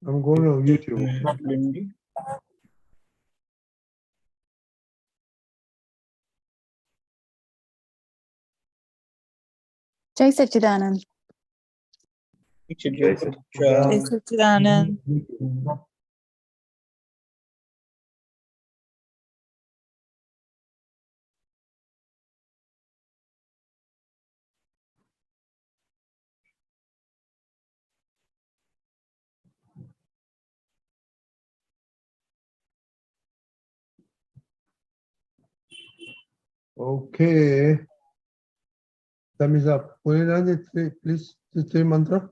I'm going to YouTube. Jai Sachidanand. Jai Jai Sachidanand. Okay. Time is up. Pulinanandji, please, the three mantra.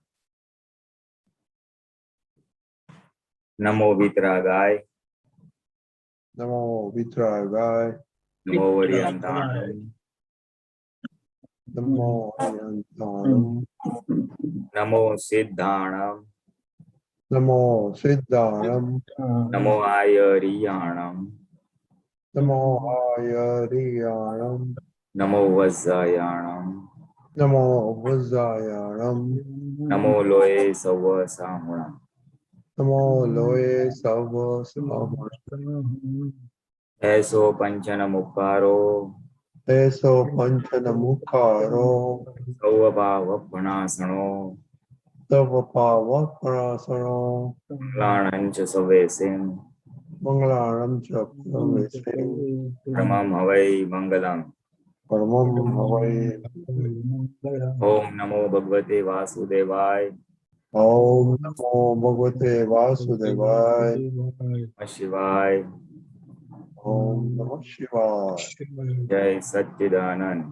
Namo Vitragaya, Namo Vitragaya. Namo Varyantanam, Namo Yantanam. Namo Siddhanam, Namo Siddhanam. Namo Ayariyanam, Namo Ayariyanam. Namo Vajjayanam, Namo Vajjayanam. Namo Loe Sava Samunam. Namo Loe Sava Samanam. Eso Panchana Mukaro, Eso Panchana Mukaro. Sauvabhava Panasano, Savapava Parasano. Lanancha Savesim, Mangalaram Chakravesim. Ramam Havai Mangalam. Paramam Havai. Om Namo Bhagavate Vasudevaya, Om Namo Bhagavate Vasudevaya. Namah Shivaya, Om Namah Shivaya. Jai Satchidanand.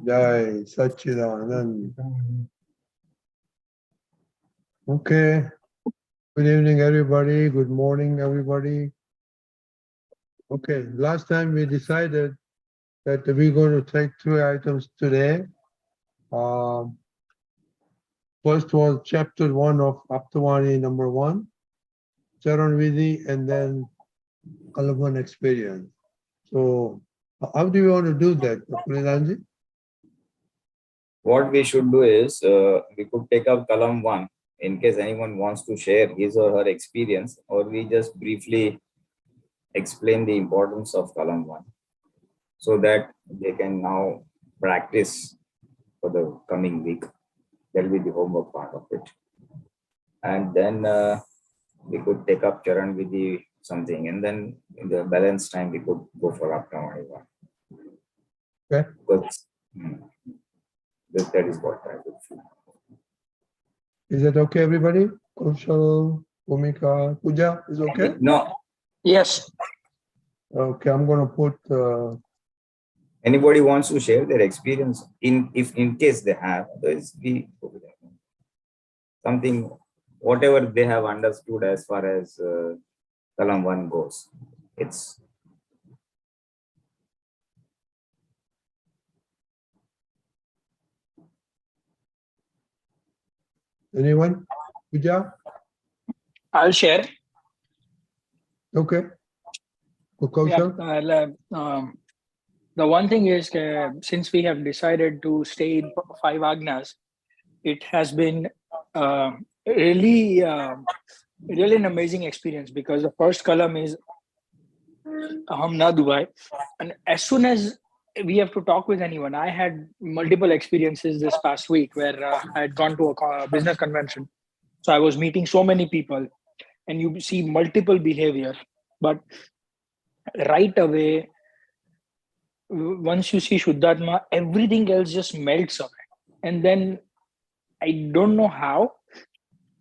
Jai Sachidanand. Okay. Good evening, everybody. Good morning, everybody. Okay. Last time we decided that we're going to take three items today. First was chapter 1 of Apt Vani number 1, Charan Vidhi, and then Kalam experience. So how do you want to do that, Pulinanandji? What we should do is, we could take up Kalam 1 in case anyone wants to share his or her experience, or we just briefly explain the importance of Kalam 1 so that they can now practice for the coming week. That will be the homework part of it. And then we could take up Charan Vidhi something, and then in the balance time we could go for Apt Vani 1. Okay. Because, that is what I would feel. Is that okay, everybody? Kaushal, Bhumika, Puja, is okay? No. Yes. Okay, I'm going to put... Anybody wants to share their experience in case they have, otherwise we something, whatever they have understood as far as Kalam 1 goes. It's Anyone? Puja? I'll share. Okay. Kaushal? The one thing is, since we have decided to stay in 5 agnas, it has been really an amazing experience, because the first Kalam is Hum Na Dubai, and as soon as we have to talk with anyone, I had multiple experiences this past week where I had gone to a business convention, so I was meeting so many people, and you see multiple behavior, but right away, once you see Shuddhatma, everything else just melts away. And then I don't know how,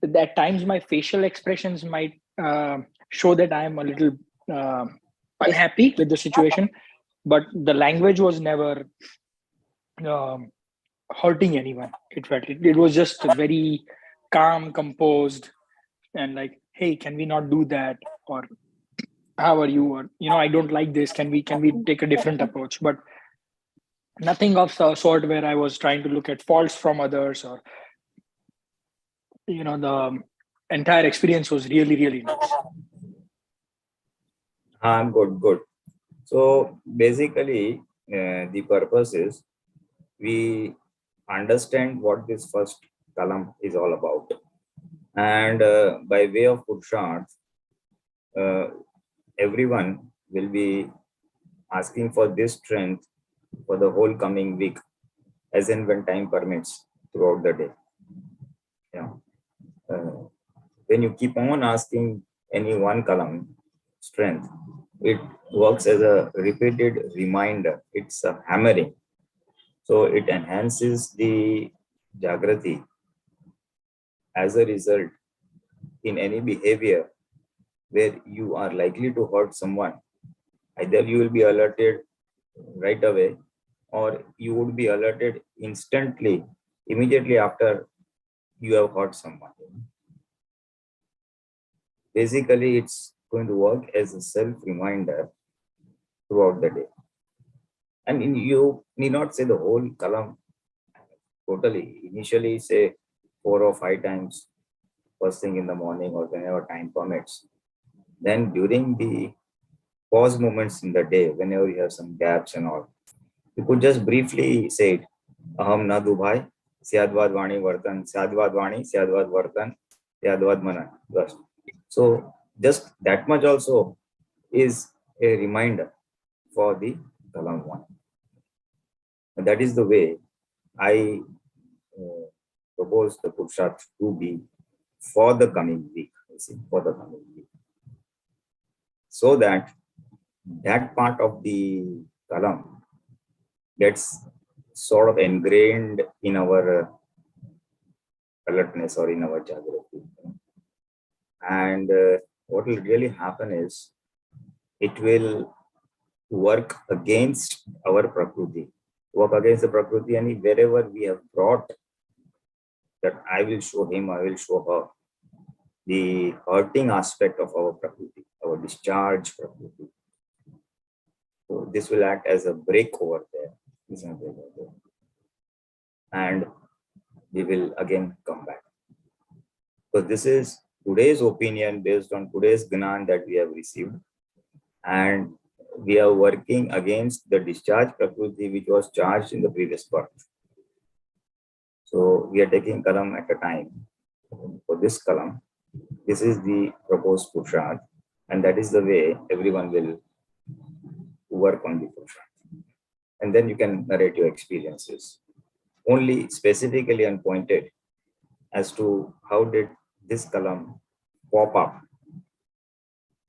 at times my facial expressions might show that I am a little unhappy with the situation, but the language was never hurting anyone. It was just very calm, composed, and like, hey, can we not do that? Or how are you? Or, I don't like this. Can we take a different approach? But nothing of the sort where I was trying to look at faults from others, or the entire experience was really, really nice. good. So basically, the purpose is we understand what this first Kalam is all about, And by way of Purusharth, everyone will be asking for this strength for the whole coming week, as and when time permits throughout the day. Yeah. When you keep on asking any one kalam strength, it works as a repeated reminder. It's a hammering. So it enhances the Jagrati. As a result, in any behavior where you are likely to hurt someone, either you will be alerted right away, or you would be alerted instantly, immediately after you have hurt someone. Basically, it's going to work as a self-reminder throughout the day. And you need not say the whole kalam totally. Initially, say 4 or 5 times first thing in the morning or whenever time permits. Then during the pause moments in the day, whenever you have some gaps and all, you could just briefly say it. Aham na dubhai, syadvad vani vartan, syadvad vani, syadvad vartan, syadvad mana. So just that much also is a reminder for the Kalam 1. And that is the way I propose the Purusharth to be for the coming week, so that that part of the Kalam gets sort of ingrained in our alertness or in our Jagrati. And what will really happen is it will work against our Prakriti, and wherever we have brought that I will show him, I will show her, the hurting aspect of our Prakriti, our discharge Prakriti. So this will act as a break over there. And we will again come back. So this is today's opinion based on today's Gnan that we have received. And we are working against the discharge Prakriti which was charged in the previous birth. So we are taking Kalam at a time. For this Kalam, this is the proposed Purusharth, and that is the way everyone will work on the Purusharth. And then you can narrate your experiences. Only specifically and pointed as to how did this Kalam pop up,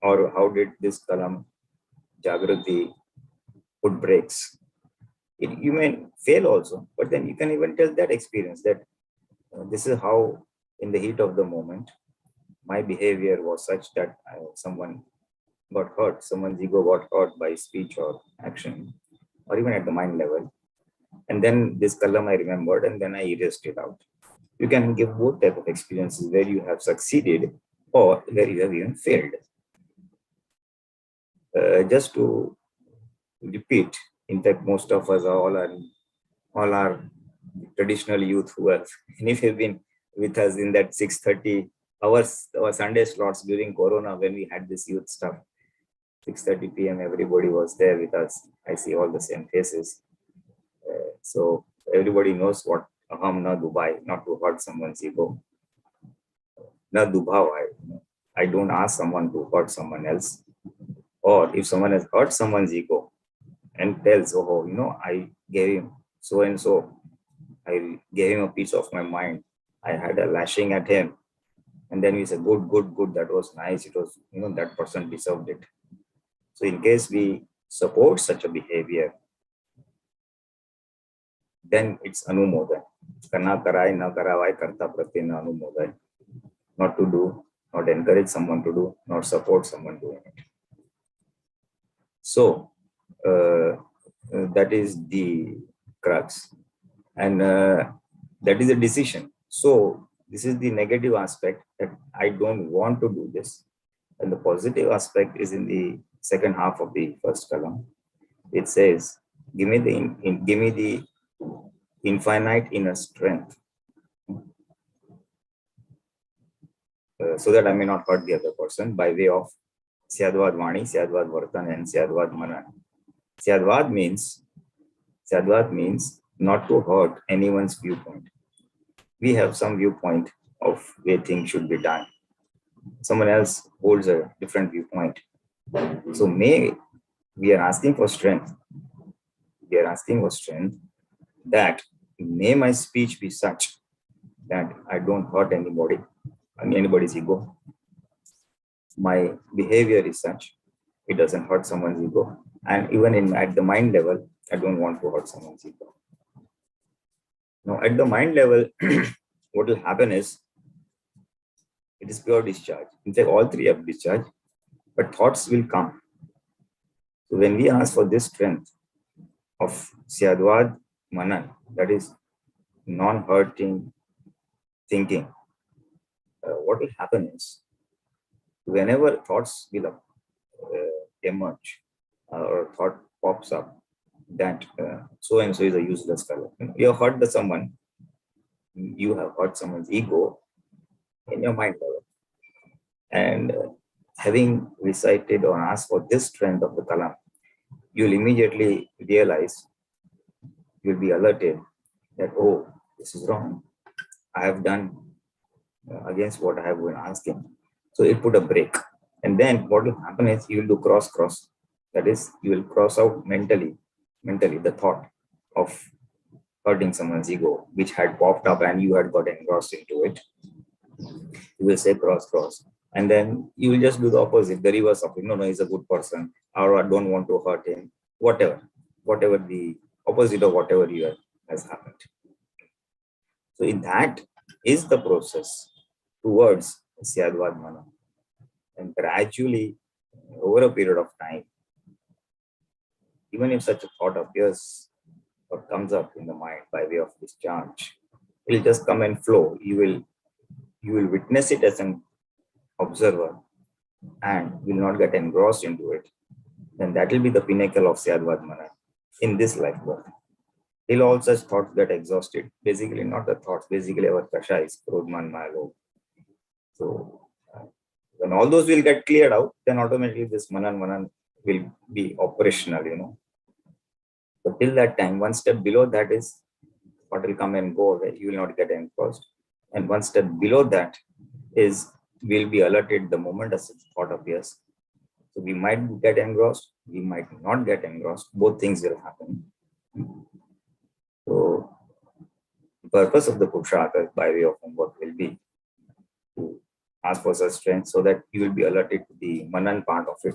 or how did this Kalam Jagrati put breaks. You may fail also, but then you can even tell that experience that this is how in the heat of the moment my behavior was such that someone got hurt, someone's ego got hurt by speech or action, or even at the mind level. And then this Kalam I remembered, and then I erased it out. You can give both type of experiences where you have succeeded or where you have even failed. Just to repeat, in fact, most of us all are traditional youth who have been with us in that 6:30 hours, our Sunday slots during Corona when we had this youth stuff. 6:30 p.m. everybody was there with us. I see all the same faces. So everybody knows what aham na dubai, not to hurt someone's ego. Na dubhav, I don't ask someone to hurt someone else. Or if someone has hurt someone's ego and tells, oh, I gave him so and so, I gave him a piece of my mind, I had a lashing at him, and then we say, good, that was nice, it was, that person deserved it. So in case we support such a behavior, then it's anumodan. Karna karai na karavai karta prati na anumodan. Not to do, not encourage someone to do, not support someone doing it. So that is the crux, and that is a decision. So this is the negative aspect, that I don't want to do this, and the positive aspect is in the second half of the first column. It says, give me the infinite inner strength, so that I may not hurt the other person, by way of Syadvad Vani, Syadvad Vartan, and Syadvad Manan. Syadvad means not to hurt anyone's viewpoint. We have some viewpoint of way things should be done. Someone else holds a different viewpoint. So we are asking for strength. We are asking for strength that may my speech be such that I don't hurt anybody, anybody's ego. My behavior is such, it doesn't hurt someone's ego. And even at the mind level, I don't want to hurt someone's ego. Now, at the mind level, what will happen is, it is pure discharge. In fact, all three have discharge, but thoughts will come. So when we ask for this strength of Syadvad Manan, that is non-hurting thinking, what will happen is, whenever thoughts will emerge or thought pops up that so and so is a useless fellow, you have hurt someone, you have hurt someone's ego in your mind level. And having recited or asked for this strength of the Kalam, you'll immediately realize, you'll be alerted that, oh, this is wrong. I have done against what I have been asking. So it put a break. And then what will happen is, you will do cross. That is, you will cross out mentally the thought of hurting someone's ego, which had popped up and you had got engrossed into it. You will say cross. And then you will just do the opposite, the reverse of it. No, he's a good person, or I don't want to hurt him. Whatever the opposite of whatever has happened. So in that is the process towards Syadvad Mana. And gradually, over a period of time, even if such a thought appears or comes up in the mind by way of discharge, it will just come and flow. You will witness it as an observer and will not get engrossed into it. Then that will be the pinnacle of Syadvad Mana in this lifetime. Till all such thoughts get exhausted. Basically, not the thoughts, basically our kasha is Krodman Malo. So when all those will get cleared out, then automatically this Manan will be operational, But till that time, one step below that is what will come and go away. You will not get engrossed. And one step below that is, we'll be alerted the moment a thought appears. So we might get engrossed, we might not get engrossed. Both things will happen. So the purpose of the Purushartha by way of homework will be to ask for such strength so that you will be alerted to the Manan part of it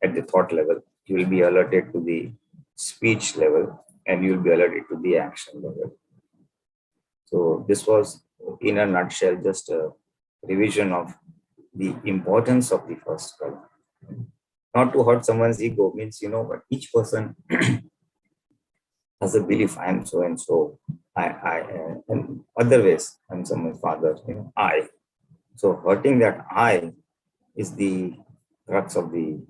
at the thought level. You will be alerted to the speech level, and you will be alerted to the action level. So this was, in a nutshell, just a revision of the importance of the first column. Not to hurt someone's ego means, but each person has a belief, I am so and so, and other ways, I'm someone's father, I. So hurting that I is the crux of the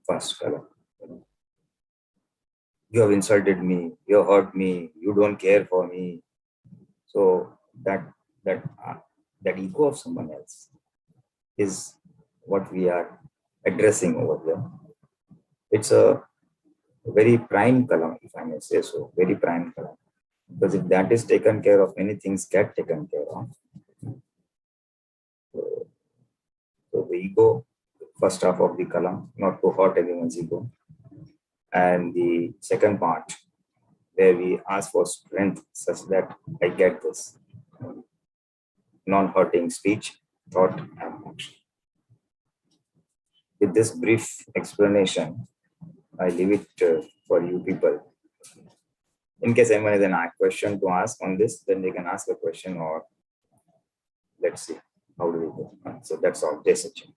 first column. You have insulted me, you have hurt me, you don't care for me. So that ego of someone else is what we are addressing over there. It's a very prime Kalam, if I may say so, very prime Kalam. Because if that is taken care of, many things get taken care of. So the ego, first half of the Kalam, not to hurt anyone's ego. And the second part, where we ask for strength such that I get this non-hurting speech, thought, and action. With this brief explanation, I leave it for you people. In case anyone has a question to ask on this, then they can ask a question, or let's see, how do we go? So that's all. JSS.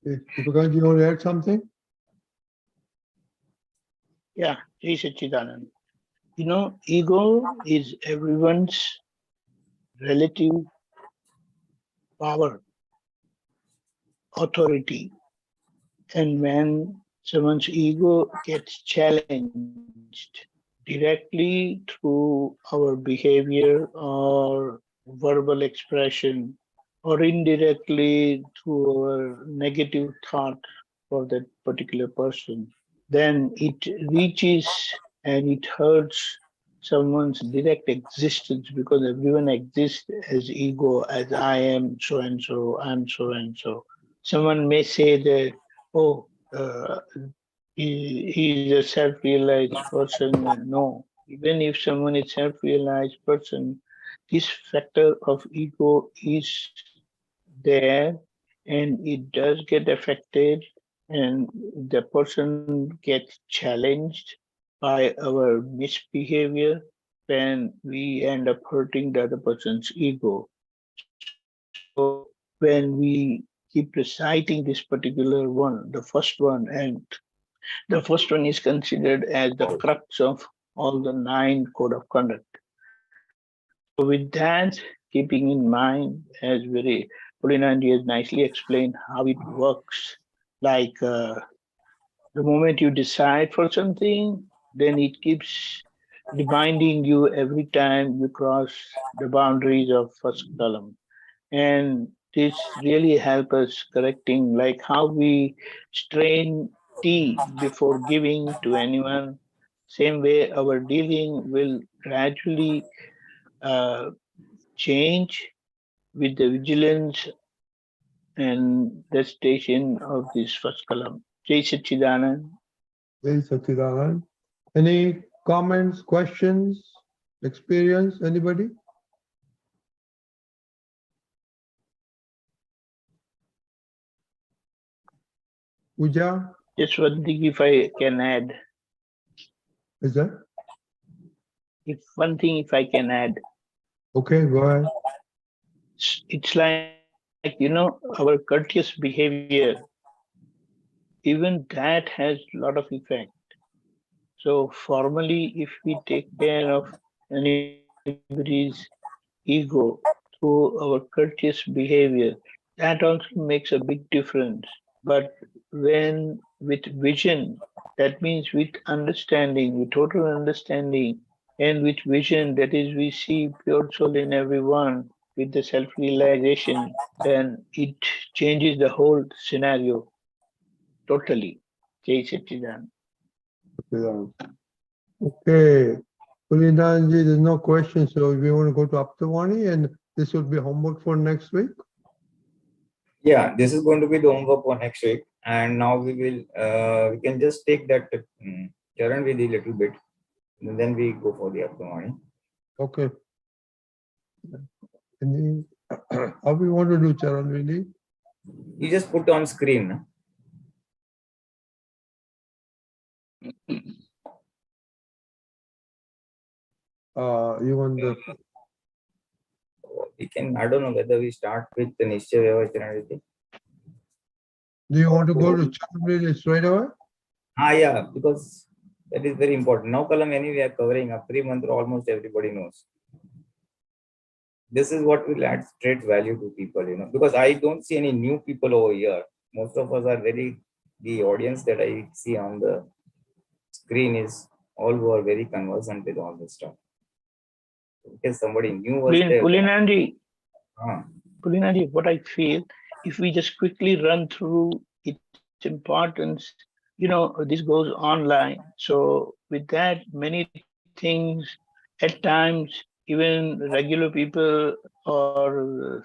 Deepakanandji, you want to add something? Yeah, Jai Satchidanand. Ego is everyone's relative power, authority. And when someone's ego gets challenged directly through our behavior or verbal expression, or indirectly through our negative thought for that particular person, then it reaches and it hurts someone's direct existence, because everyone exists as ego, as I am so and so, I'm so and so. Someone may say that, oh, he is a self-realized person. No, even if someone is self-realized person, this factor of ego is there, and it does get affected, and the person gets challenged by our misbehavior, when we end up hurting the other person's ego. So when we keep reciting this particular one, the first one, and the first one is considered as the crux of all the 9 code of conduct. So with that, keeping in mind, as very Pulinanandji has nicely explained how it works, like the moment you decide for something, then it keeps reminding you every time you cross the boundaries of first column. And this really helps us correcting, like how we strain tea before giving to anyone. Same way, our dealing will gradually uh, change with the vigilance and the station of this first column. Jai Satchidanand. Hey, Satchidanand. Any comments, questions, experience, anybody? Puja, Just one thing if I can add. is that? If I can add. Okay, go ahead. It's like, our courteous behavior, even that has a lot of effect. So formally, if we take care of anybody's ego through our courteous behavior, that also makes a big difference. But when with vision, that means with understanding, with total understanding, and with vision, that is, we see pure soul in everyone with the self-realization, then it changes the whole scenario totally. Jai Satchidanand. Okay, Pulinanandji, there's no question, so if you want to go to Apt Vani, and this will be homework for next week. Yeah, this is going to be the homework for next week. And now we we can just take that Charan Vidhi little bit, and then we go for the Apt Vani. Okay. Any, how we want to do Charan Vidhi? You just put on screen. No? You want the, We can, I don't know whether we start with the Nishya Vyavachana Vidhi. do you want to go to Charan Vidhi straight away? Yeah, because that is very important. Now, Kalam, anyway, we are covering up 3 months, almost everybody knows. This is what will add straight value to people, because I don't see any new people over here. Most of us are the audience that I see on the screen is all who are very conversant with all this stuff. In case somebody new was there. Pulinanandji, what I feel, if we just quickly run through its importance, this goes online. So with that, many things, at times, even regular people or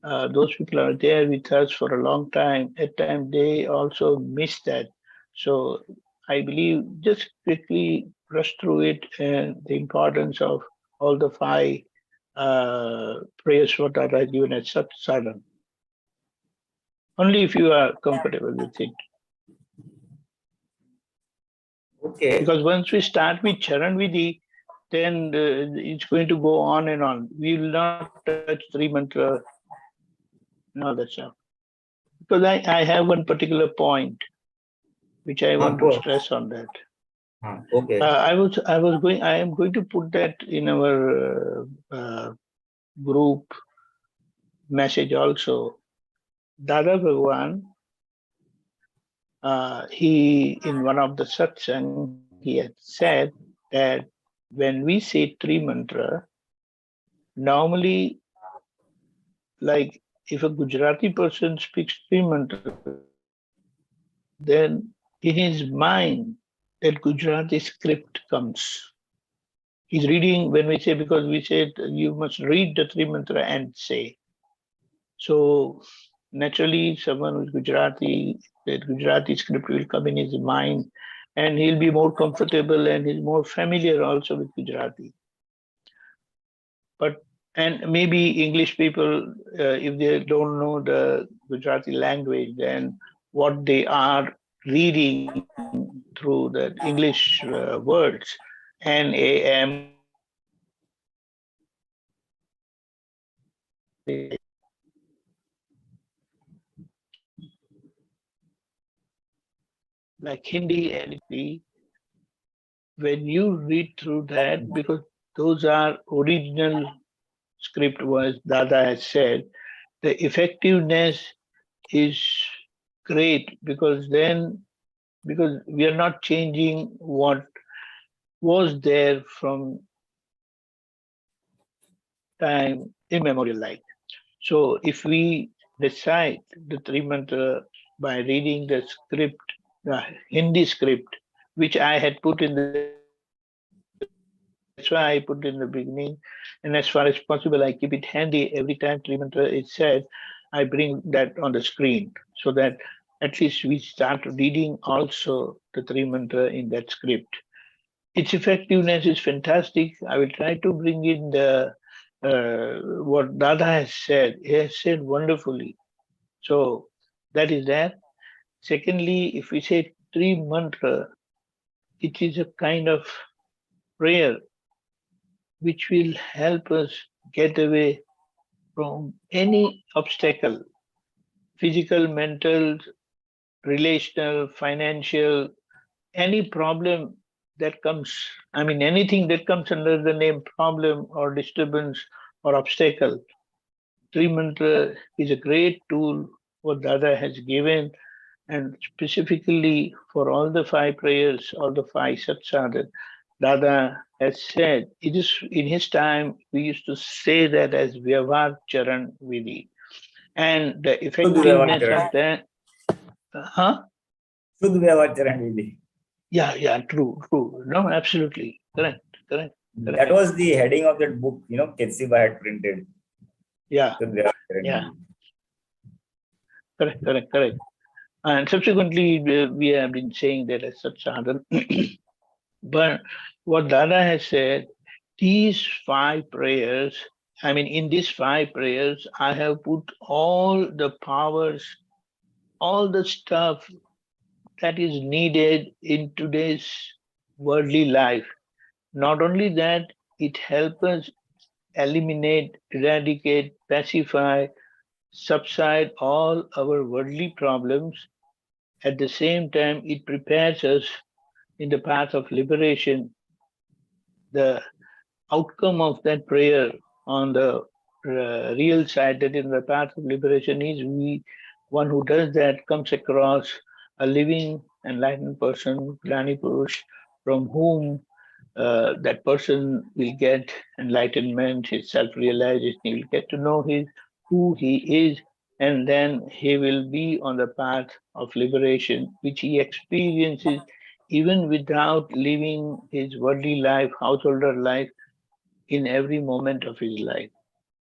those people are there with us for a long time. At times, they also miss that. So I believe just quickly brush through it and the importance of all the 5 prayers what are given at Satsang. Only if you are comfortable with it. Okay. Because once we start with Charan Vidhi, then it's going to go on and on. We will not touch 3 mantra and all that stuff. Because I have one particular point which I want to stress on that. Okay. I am going to put that in our group message also. Dada Bhagwan, he in one of the satsang, he had said that when we say 3 mantra, normally, like if a Gujarati person speaks 3 mantra, then in his mind that Gujarati script comes. He's reading when we say, because we said you must read the three mantra and say. So naturally, someone who's Gujarati, that Gujarati script will come in his mind, and he'll be more comfortable and he's more familiar also with Gujarati. But and maybe English people, if they don't know the Gujarati language, then what they are reading through the English words, NAM, like Hindi and Hindi, when you read through that, because those are original script was Dada has said, the effectiveness is great because we are not changing what was there from time immemorial life. So if we recite the three mantra by reading the script, the Hindi script, which I had put in the, that's why I put in the beginning, and as far as possible, I keep it handy every time three mantra is said. I bring that on the screen so that at least we start reading also the three mantra in that script. Its effectiveness is fantastic. I will try to bring in the what Dada has said. He has said wonderfully. So that is that. Secondly, if we say three mantra, it is a kind of prayer which will help us get away from any obstacle, physical, mental, relational, financial, any problem that comes, I mean, anything that comes under the name problem or disturbance or obstacle. Three mantra is a great tool what Dada has given, and specifically for all the five prayers, all the five satsang, Dada has said, it is in his time, we used to say that as Vyavhar Charan Vidhi. And the effectiveness of that, Should Vyavhar Charan Vidhi. Yeah, true. No, absolutely. Correct. That was the heading of that book, Ketsiba had printed. Yeah. Should Vyavhar Charan Yeah. Vidhi. Correct. And subsequently, we have been saying that as such sadhana. But what Dada has said, these five prayers, I mean, in these five prayers, I have put all the powers, all the stuff that is needed in today's worldly life. Not only that, it helps us eliminate, eradicate, pacify, subside all our worldly problems. At the same time, it prepares us in the path of liberation. The outcome of that prayer on the real side, that in the path of liberation, is one who does that comes across a living enlightened person, Gnani Purush, from whom that person will get enlightenment, his self-realization, he will get to know who he is, and then he will be on the path of liberation, which he experiences even without living his worldly life, householder life, in every moment of his life.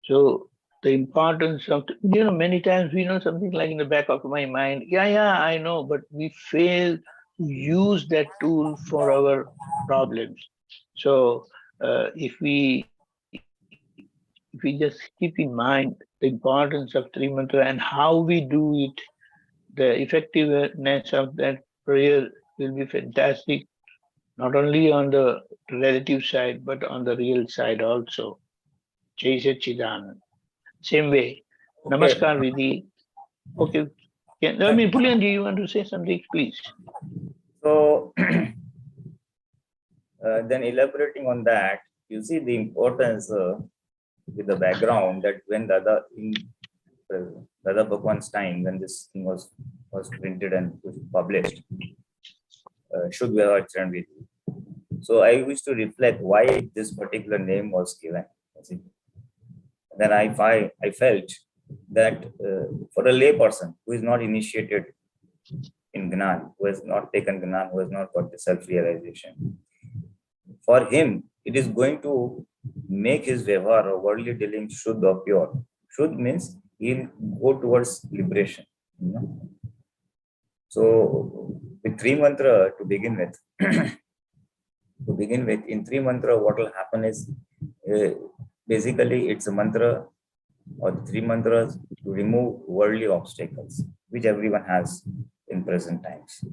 So the importance of, many times we know something like in the back of my mind, yeah, I know, but we fail to use that tool for our problems. So if we just keep in mind the importance of three mantra and how we do it, the effectiveness of that prayer will be fantastic, not only on the relative side, but on the real side also. JSS Chidanand. Same way. Okay. Namaskar, Vidhi. Okay. Pulinanandji, you want to say something, please? So, then elaborating on that, you see the importance with the background that when Dada Bhagwan's time, when this thing was printed and was published, should we have Charan Vidhi. So I wish to reflect why this particular name was given. Then I felt that for a lay person who is not initiated in Gnan, who has not taken Gnan, who has not got the self-realization, for him, it is going to make his vyavahar or worldly dealings shuddha or pure. Shuddha means he'll go towards liberation. You know? So with three mantra to begin with, in three mantra, what will happen is basically it's a mantra or three mantras to remove worldly obstacles, which everyone has in present times.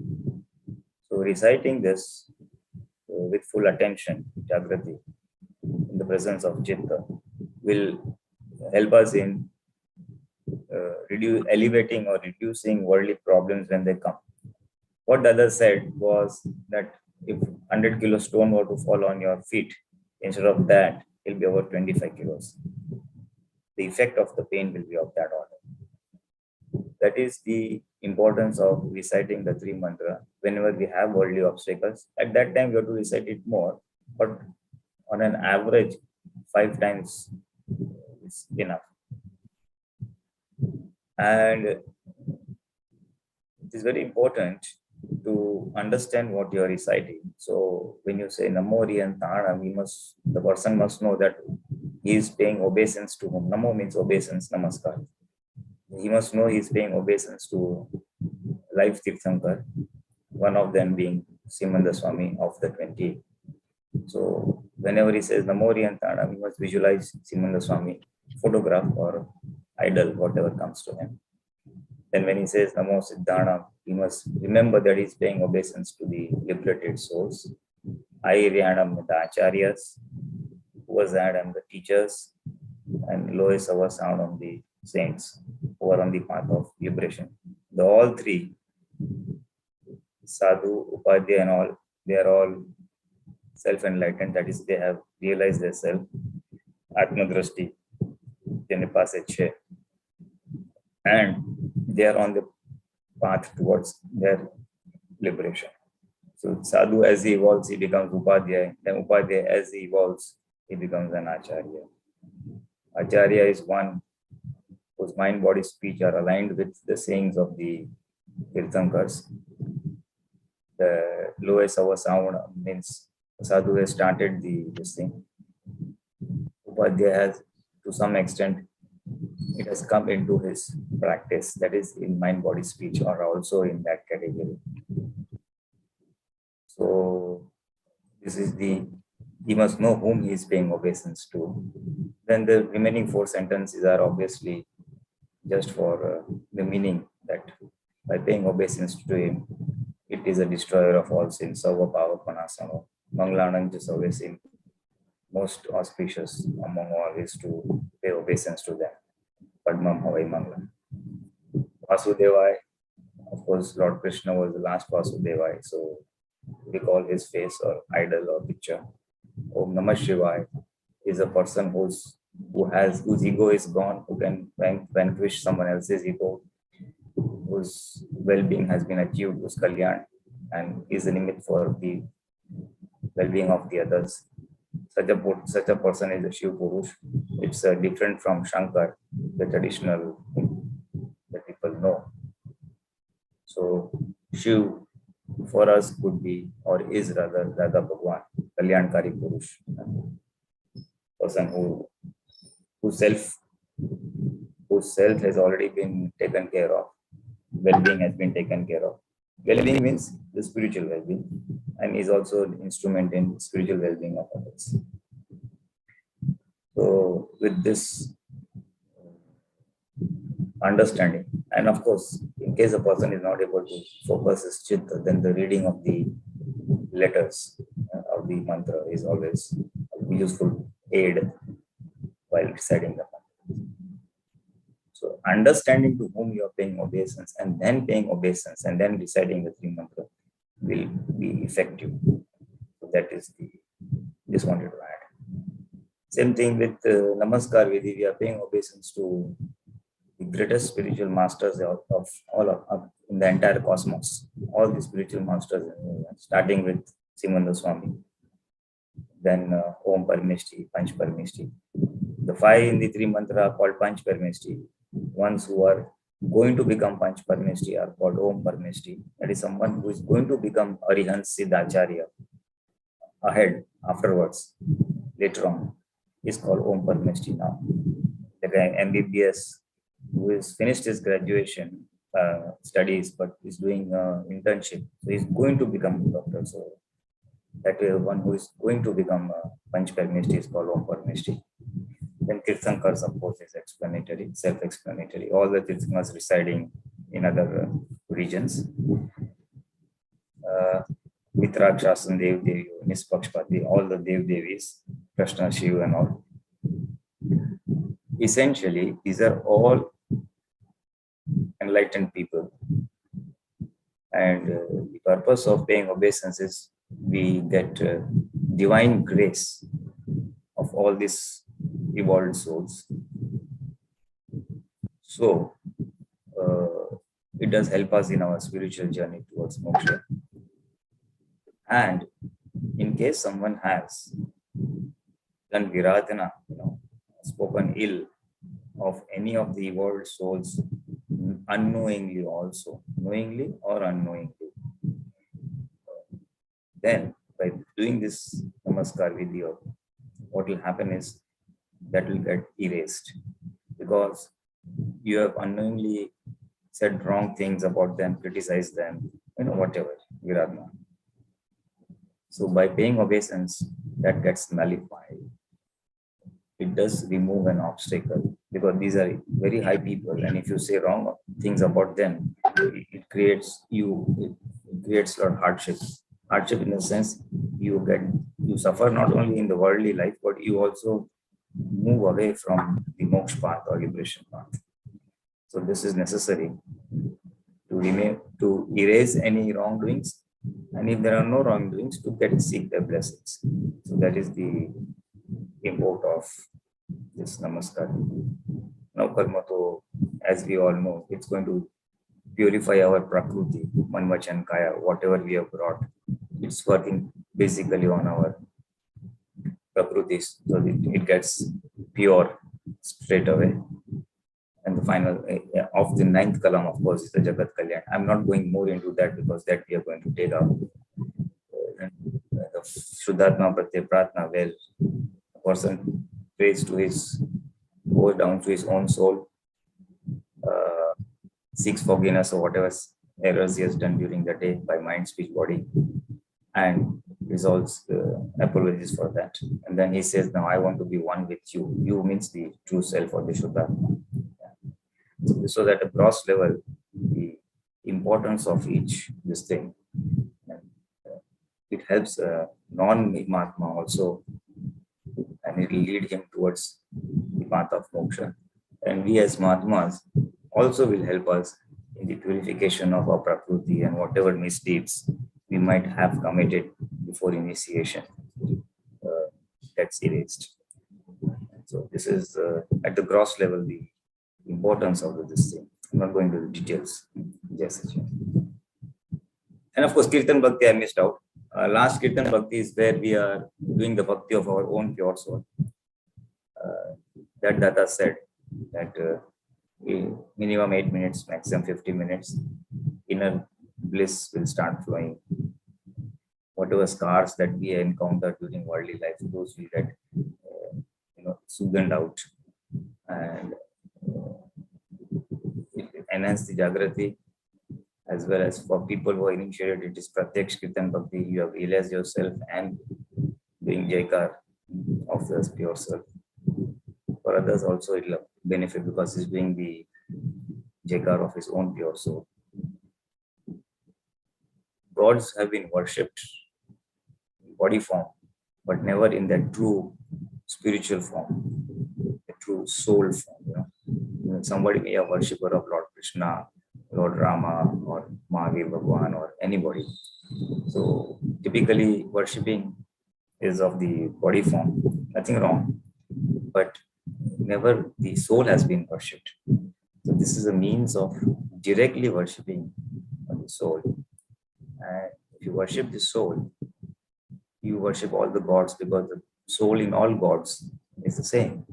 So reciting this with full attention, Jagrati, in the presence of Chitta, will help us in elevating or reducing worldly problems when they come. What Dada said was that if 100 kilo stone were to fall on your feet, instead of that, it will be over 25 kilos. The effect of the pain will be of that order. That is the importance of reciting the three mantra whenever we have worldly obstacles. At that time, we have to recite it more, but on an average, 5 times is enough. And it is very important to understand what you are reciting. So when you say Namo and Tana, the person must know that he is paying obeisance to whom. Namo means obeisance, namaskar. He must know he is paying obeisance to life Tirthankar, one of them being Simanda Swami of the 20. So whenever he says Namo and Tana, we must visualize Simanda Swami photograph or idol, whatever comes to him. Then when he says Namo Siddhana, he must remember that he is paying obeisance to the liberated souls. I Ryanam with the Acharyas, who was that, and the teachers, and low is our sound on the saints who are on the path of liberation. The all three, Sadhu, Upadhyaya and all, they are all self-enlightened, that is, they have realized their self, Atmadrashti, and they are on the path towards their liberation. So Sadhu, as he evolves, he becomes Upadhyaya. Then Upadhyaya, as he evolves, he becomes an Acharya. Acharya is one whose mind, body, speech are aligned with the sayings of the Tirthankars. The lowest our sound means Sadhu has started this thing. Upadhyaya has, to some extent, it has come into his practice, that is in mind, body, speech are also in that category. So this is he must know whom he is paying obeisance to. Then the remaining 4 sentences are obviously just for the meaning that by paying obeisance to him, it is a destroyer of all sins. Sarva Pava Panasano, Manglananji Sarvesim, most auspicious among all is to pay obeisance to them. Padmam Havai Mangla. Vasudevai, of course, Lord Krishna was the last Vasudevai, so we call his face or idol or picture. Om Namah Shivaya is a person whose ego is gone, who can vanquish someone else's ego, whose well-being has been achieved, whose kalyan, and is a limit for the well-being of the others. Such a person is a Shiv Purush. It's different from Shankar, the traditional thing that people know. So Shiv for us could be, or is rather, Dada Bhagwan, Kalyankari Purush, person whose self has already been taken care of, well-being has been taken care of. Well-being means the spiritual well-being, and is also an instrument in spiritual well-being of others. So with this understanding, and of course, in case a person is not able to focus his chitta, then the reading of the letters of the mantra is always a useful aid while reciting the mantra. So understanding to whom you are paying obeisance, and then paying obeisance, and then reciting the 3 mantra will be effective. So that is just wanted to add. Same thing with Namaskar Vidhi, we are paying obeisance to the greatest spiritual masters of all of in the entire cosmos. All the spiritual masters, starting with Simanda Swami, then Om Parameshti, Panch Parameshti. The 5 in the 3 mantra are called Panch Parameshti. Ones who are going to become Panch Parameshti are called Om Parameshti. That is someone who is going to become Arihant Siddhacharya ahead afterwards, later on, is called Om Parmeshti now. The guy MBBS who has finished his graduation studies but is doing internship, so he's going to become a doctor. So that one who is going to become Panch Parmeshti is called Om Parmeshti. Then Tirthankars, of course, is explanatory, self-explanatory. All the Tirthankars residing in other regions. Mitrakshasan, Dev Devi, Nispakshpati, all the Dev Devis, Krishna, Shiva, and all. Essentially, these are all enlightened people. And the purpose of paying obeisance is we get divine grace of all these evolved souls. So, it does help us in our spiritual journey towards moksha. And in case someone has done viradhana, spoken ill of any of the evolved souls unknowingly also, knowingly or unknowingly, then by doing this namaskar vidhi, what will happen is that will get erased, because you have unknowingly said wrong things about them, criticized them, whatever, viradhana. So by paying obeisance, that gets nullified. It does remove an obstacle, because these are very high people, and if you say wrong things about them, it creates a lot of hardship. Hardship in the sense you suffer not only in the worldly life, but you also move away from the moksha path or liberation path. So this is necessary to erase any wrongdoings, and if there are no wrongdoings, to seek their blessings. So that is the import of this namaskar. Now karma, as we all know, it's going to purify our prakriti, man, vachan, kaya, whatever we have brought. It's working basically on our prakriti, so it gets pure straight away. And the final of the 9th kalam, of course, is the Jagat Kalyan. I'm not going more into that, because that we are going to take up. The Shuddhatma Pratyay Pratna, where a person prays goes down to his own soul, seeks forgiveness of whatever errors he has done during the day by mind, speech, body, and resolves apologies for that. And then he says, now I want to be one with you. You means the true self or the Shuddhatma. So that at a gross level, the importance of this thing, it helps non-Mahatma also, and it will lead him towards the path of moksha. And we as Mahatmas also will help us in the purification of our prakriti and whatever misdeeds we might have committed before initiation gets erased. So this is at the gross level the importance of this thing. I'm not going to the details. Yes. And of course, Kirtan Bhakti I missed out. Last Kirtan Bhakti is where we are doing the Bhakti of our own pure soul. That Dada said that minimum 8 minutes, maximum 50 minutes, inner bliss will start flowing. Whatever scars that we encounter during worldly life, those will get smoothened out, and it enhance the Jagrati, as well as for people who are initiated, it is Pratyaksh Kirtan Bhakti. You have realized yourself and doing Jaikar of the pure self. For others also it will benefit, because he's doing the Jaikar of his own pure soul. Gods have been worshipped in body form, but never in their true spiritual form, the true soul form. Somebody may be a worshipper of Lord Krishna, Lord Rama, or Mahavir Bhagwan, or anybody. So typically worshipping is of the body form, nothing wrong, but never the soul has been worshipped. So this is a means of directly worshipping the soul. And if you worship the soul, you worship all the gods, because the soul in all gods is the same.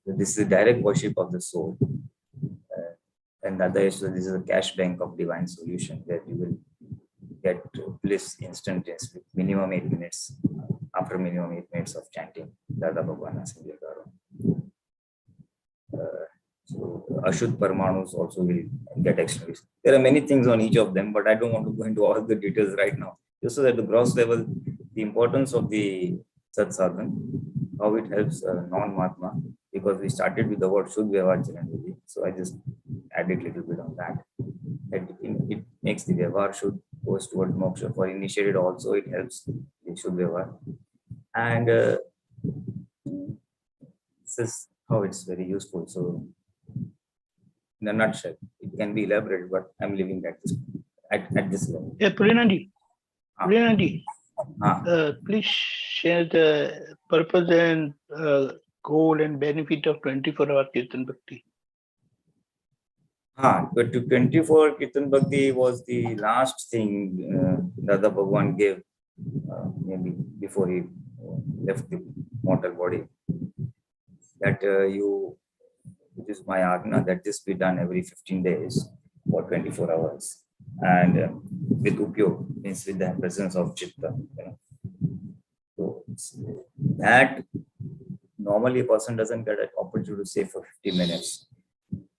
This is a direct worship of the soul. And Dada, this is a cash bank of divine solution, where you will get bliss instantaneously, minimum 8 minutes, after minimum 8 minutes of chanting Dada Bhagwan JSS. So Ashud Parmanus also will get extinguished. There are many things on each of them, but I don't want to go into all the details right now. Just so at the gross level, the importance of the Satsang, how it helps non-Mahatma, because we started with the word Shudh Vyavahar Charan Vidhi. So I just added a little bit on that. It makes the Vyavahar Shudh, goes towards moksha. For initiated also, it helps the Shudh Vyavahar. And this is how it's very useful. So in a nutshell, it can be elaborated, but I'm leaving that at this level. Yeah, Pulinanandji. Pulinanandji, Ah. please share the purpose and goal and benefit of 24-hour Kirtan Bhakti. But to 24 Kirtan Bhakti was the last thing Dada Bhagwan gave, maybe before he left the mortal body. That which is my agna, that this be done every 15 days for 24 hours. And with upyog, means with the presence of chitta. So that normally a person doesn't get an opportunity to say for 50 minutes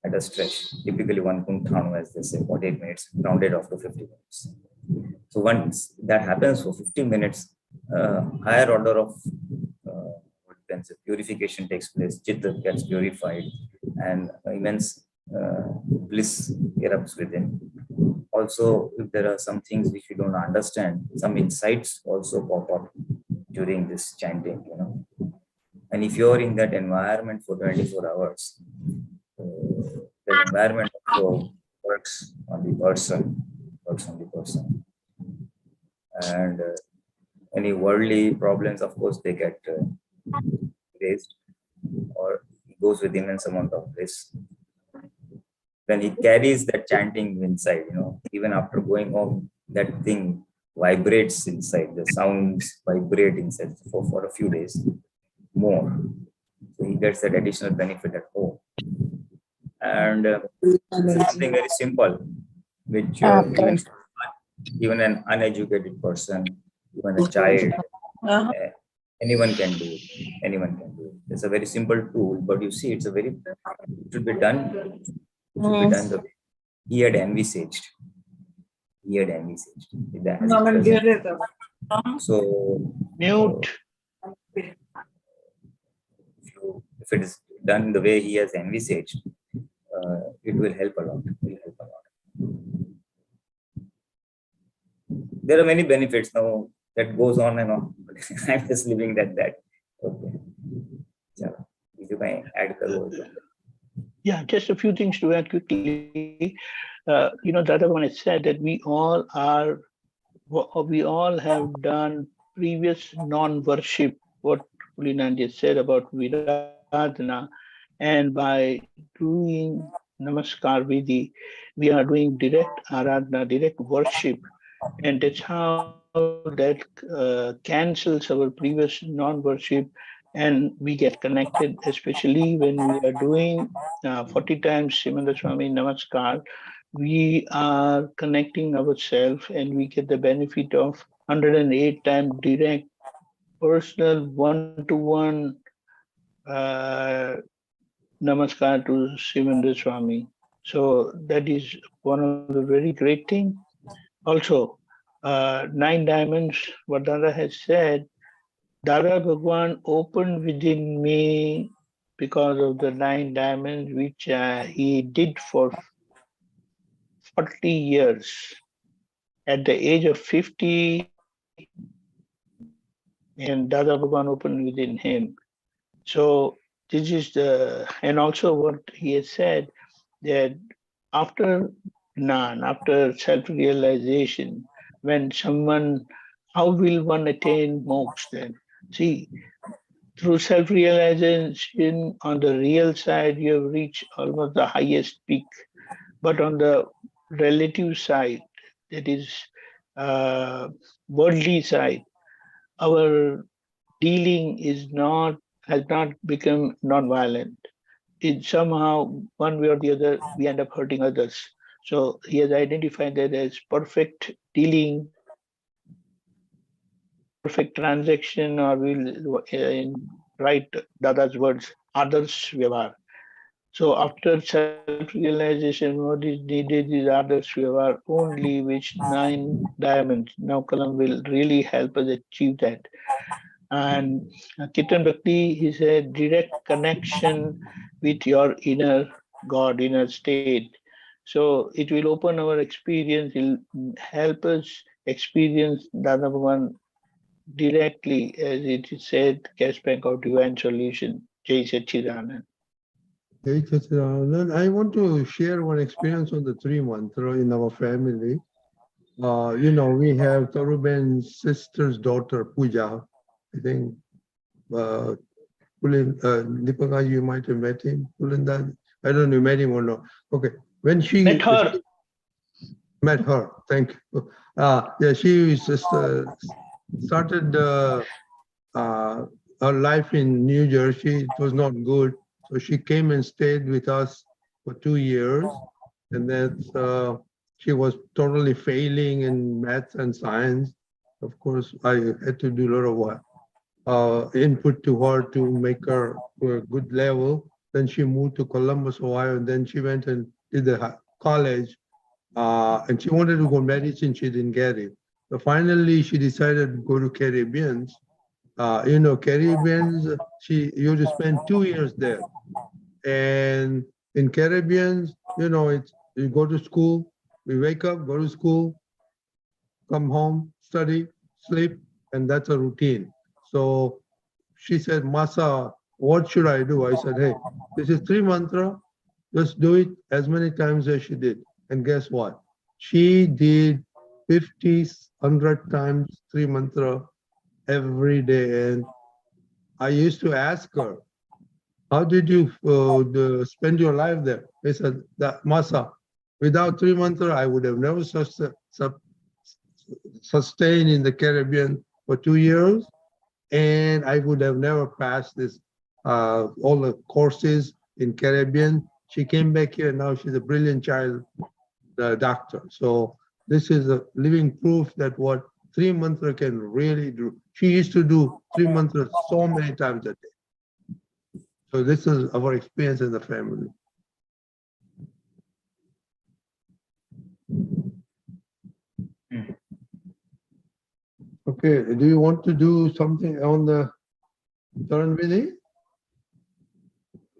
at a stretch. Typically 1 kunthanu, as they say, 48 minutes, rounded off to 50 minutes. So once that happens for 15 minutes, higher order of purification takes place, chitta gets purified, and immense bliss erupts within. Also, if there are some things which we don't understand, some insights also pop up during this chanting, And if you're in that environment for 24 hours, the environment also works on the person, And any worldly problems, of course, they get raised, or he goes with immense amount of bliss. When he carries that chanting inside, even after going home, that thing vibrates inside, the sounds vibrate inside for a few days more. So he gets that additional benefit at home. And something very simple, which even an uneducated person, even a child, anyone can do it. It's a very simple tool, but you see, it should be done the way he had envisaged. So Mute. If it is done the way he has envisaged, it will help a lot. There are many benefits now that goes on and on. I'm just leaving that. Okay. You can add the word. Yeah, just a few things to add quickly. Dada Bhagwan said that we all have done previous non-worship, what Pulinanandji said about Viradhana, and by doing Namaskar Vidhi, we are doing direct Aradhana, direct worship, and that's how that cancels our previous non-worship, and we get connected, especially when we are doing 40 times Simanda Swami Namaskar. We are connecting ourselves and we get the benefit of 108 times direct personal one-to-one namaskar to Simanda Swami. So that is one of the very great things. Also, 9 diamonds, what Dada has said, Dada Bhagwan opened within me because of the 9 diamonds, which he did for 40 years. At the age of 50, and Dada Bhagwan opened within him. So this is and also what he has said, that after Gnan, after self-realization, when how will one attain moksha then? See, through self-realization, on the real side, you have reached almost the highest peak. But on the relative side, that is worldly side, our dealing has not become non-violent. It somehow, one way or the other, we end up hurting others. So he has identified that as perfect dealing perfect transaction, or we'll write Dada's words, Adarsh Vyavahar. So after self-realization, what is needed is Adarsh Vyavahar only, which 9 diamonds. Now Kalam will really help us achieve that. And Kirtan Bhakti is a direct connection with your inner God, inner state. So it will open our experience, it will help us experience Dada Bhagwan directly, as it is said, cash bank of divine solution. JSS Chiranand. I want to share one experience on the three mantra in our family. We have Taruben's sister's daughter, Puja. I think Deepakanandji, you might have met him. Pulinanandji, I don't know, you met him or not. Okay, when she Met her. met her, thank you. Yeah, she just started her life in New Jersey. It was not good, so she came and stayed with us for 2 years, and that she was totally failing in maths and science. Of course, I had to do a lot of input to her to make her to a good level. Then she moved to Columbus, Ohio, and then she went and did the college. And she wanted to go medicine, she didn't get it. So finally, she decided to go to Caribbeans. Caribbeans, you have to spend 2 years there. And in Caribbeans, you go to school, we wake up, go to school, come home, study, sleep, and that's a routine. So she said, Masa, what should I do? I said, hey, this is 3 mantra, just do it as many times as she did. And guess what? She did 50, 100 times 3 mantra every day. And I used to ask her, how did you spend your life there? I said, Masa, without 3 mantra, I would have never sustained in the Caribbean for 2 years. And I would have never passed this, all the courses in Caribbean. She came back here, now she's a brilliant child doctor. So this is a living proof that what 3 mantra can really do. She used to do 3 mantras so many times a day. So this is our experience in the family. Okay, do you want to do something on the Charan Vidhi?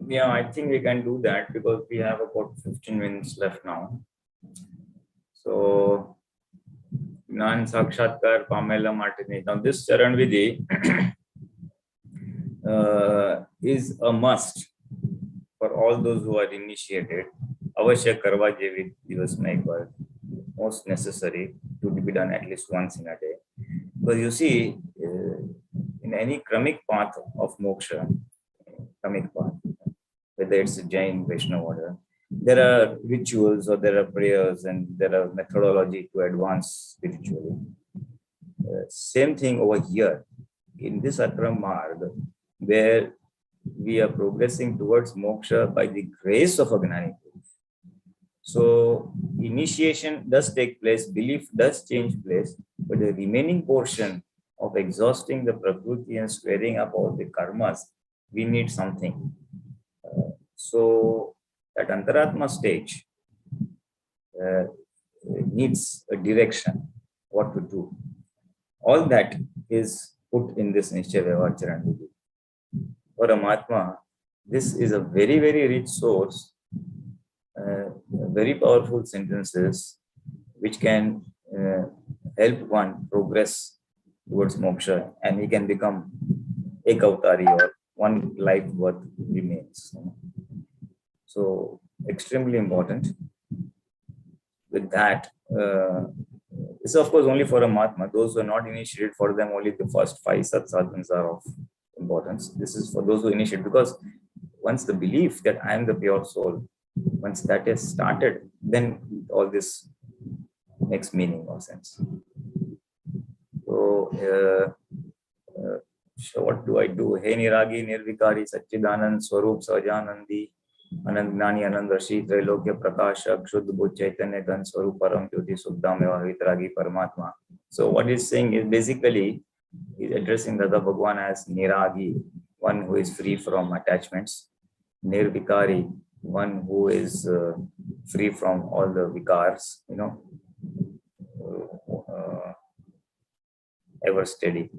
Yeah, I think we can do that because we have about 15 minutes left now. So, Nan Sakshatkar Pamela Martinez. Now, this Charan Vidhi is a must for all those who are initiated. Avashya karva jevi divas mein ek baar. Most necessary to be done at least once in a day. Because you see, in any kramic path of moksha, kramic path, whether it's a Jain, Vaishnava, whatever, there are rituals or there are prayers and there are methodology to advance spiritually. Same thing over here in this Atram Marg, where we are progressing towards moksha by the grace of a Gnani. So initiation does take place, belief does change place, but the remaining portion of exhausting the Prakriti and squaring up all the karmas, we need something. So that Antaratma stage needs a direction, what to do. All that is put in this Nishchay Vyavahar Charan Vidhi. For a Mahatma, this is a very, very rich source, very powerful sentences which can help one progress towards moksha, and he can become ek avatari, or one life worth remains. So extremely important. With that, this is of course only for a Mahatma. Those who are not initiated, for them only the first 5 Satsangans are of importance. This is for those who initiate, because once the belief that I am the pure soul, once that is started, then all this makes meaning or sense. So, so what do I do? Hey Niragi, Nirvikari, Satchidanand, Swarup, Sajanandi, Anand Gnani, Anand Rashi, Trailokya, Prakasha, Kshuddha Bhuj Chaitanya, Gan Swarup, Param Jyoti, Suddham, Vitragi, Paramatma. So what he's saying is basically He's addressing Dada Bhagwan as Niragi, one who is free from attachments. Nirvikari, one who is free from all the vikars, ever steady.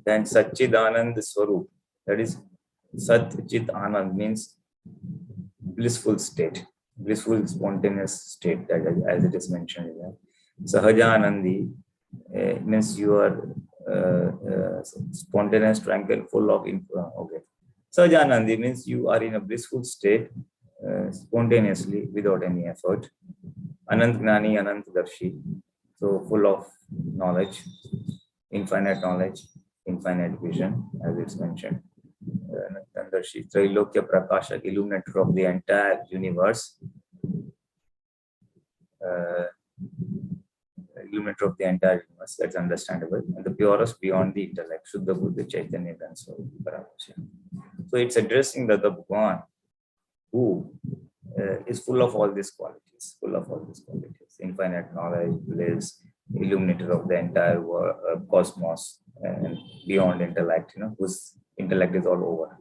Then Satchidanand Swarup, that is Sat Chit Anand means blissful state, blissful spontaneous state, that is, as it is mentioned here. Sahajanandi means you are spontaneous, tranquil, full of okay. Sahajanandi means you are in a blissful state spontaneously without any effort. Anant Gnani, Anant Darshi, so full of knowledge, infinite vision, as it's mentioned. Anandarshi, Trailokya Prakashak, illuminator of the entire universe. Illuminator of the entire universe, that's understandable. And the purest beyond the intellect, Shuddha Buddha Chaitanya and so. So it's addressing the Bhagwan who is full of all these qualities, infinite knowledge, bliss, illuminator of the entire cosmos and beyond intellect, whose intellect is all over.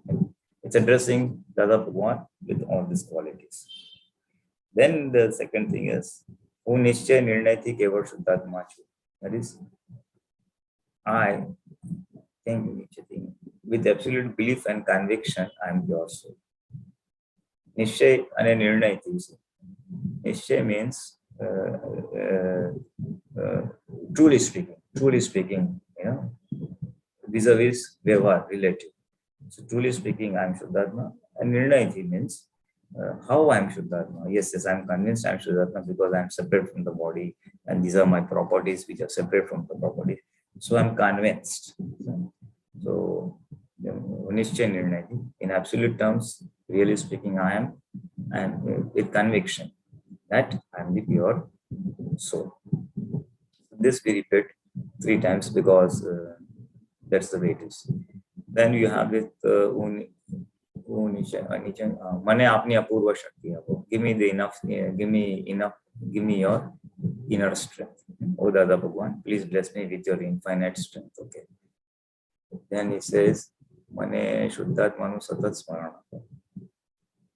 It's addressing Dada Bhagwan with all these qualities. Then the second thing is, Unishchay Nirnaiti Kevar Shuddhatma. That is, I think with absolute belief and conviction, I am pure soul. Nishchay and Nirnaiti. Nishchay means truly speaking, vis-a-vis Vyavhar, relative. So truly speaking, I am Shuddhatma. And Nirnaiti means how I am Shuddhatma. Yes, I am convinced I am Shuddhatma because I am separate from the body and these are my properties which are separate from the body. So I am convinced. So, Nishchay Nirnaiti, in absolute terms, really speaking, I am, and with conviction that I am the pure soul. This we repeat 3 times because that's the way it is. Then you have with Mane apni apurva shakti. Give me your inner strength. O Dada Bhagwan, please bless me with your infinite strength. Okay. Then he says, Mane Shuddhat Manu Satat Smarana.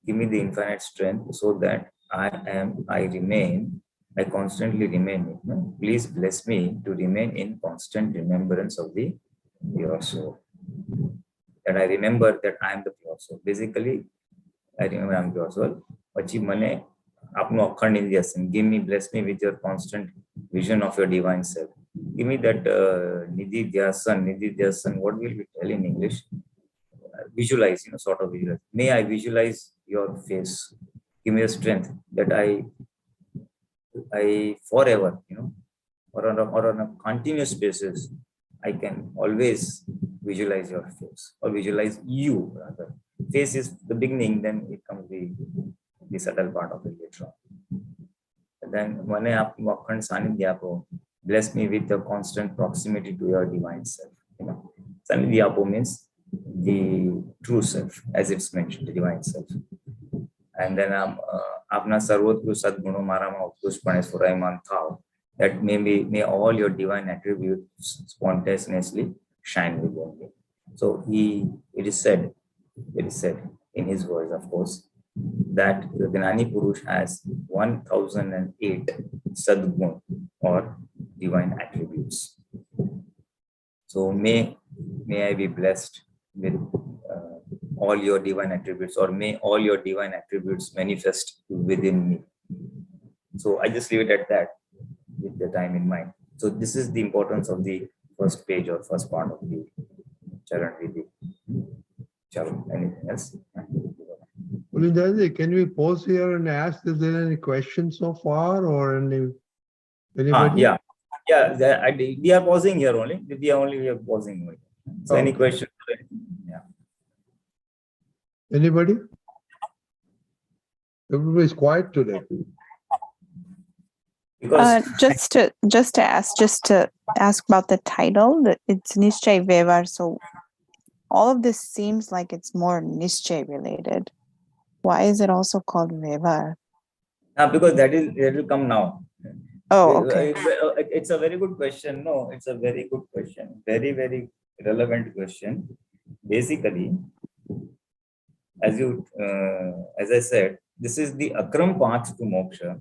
Give me the infinite strength so that I constantly remain. Please bless me to remain in constant remembrance of the pure soul. That I remember that I am the pure soul. Basically, I remember I am pure soul. Pachi mane apno akhand nidhyasan. Give me, bless me with your constant vision of your divine self. Give me that nidhyasan. What will we tell in English? Visualize, sort of visualize. May I visualize your face. Give me the strength that I forever, or on a continuous basis, I can always visualize your face or visualize you rather. Face is the beginning, then it comes the subtle part of it later on. And then bless me with the constant proximity to your divine self. Sanidhyapo means the true self, as it's mentioned, the divine self. And then apna sarvotru sadguno marama utkushpane suraiman thao. That may all your divine attributes spontaneously shine within me. So it is said in his words, of course, that the Gnani Purush has 1008 sadgun or divine attributes. So may I be blessed with all your divine attributes, or may all your divine attributes manifest within me. So I just leave it at that with the time in mind. So this is the importance of the first page or first part of the Charan Vidhi. Charan, anything else? Pulinanandji, can we pause here and ask if there are any questions so far or anybody? Yeah. We are pausing here only. We are pausing. So any questions? Yeah. Anybody? Everybody is quiet today. Because Just to ask about the title, that it's Nishchay Vyavhar. So all of this seems like it's more Nishchay related. Why is it also called Vyavhar? because that will come now. Oh, okay. It's a very good question. No, it's a very good question. Very, very relevant question. Basically, as I said, this is the akram path to moksha,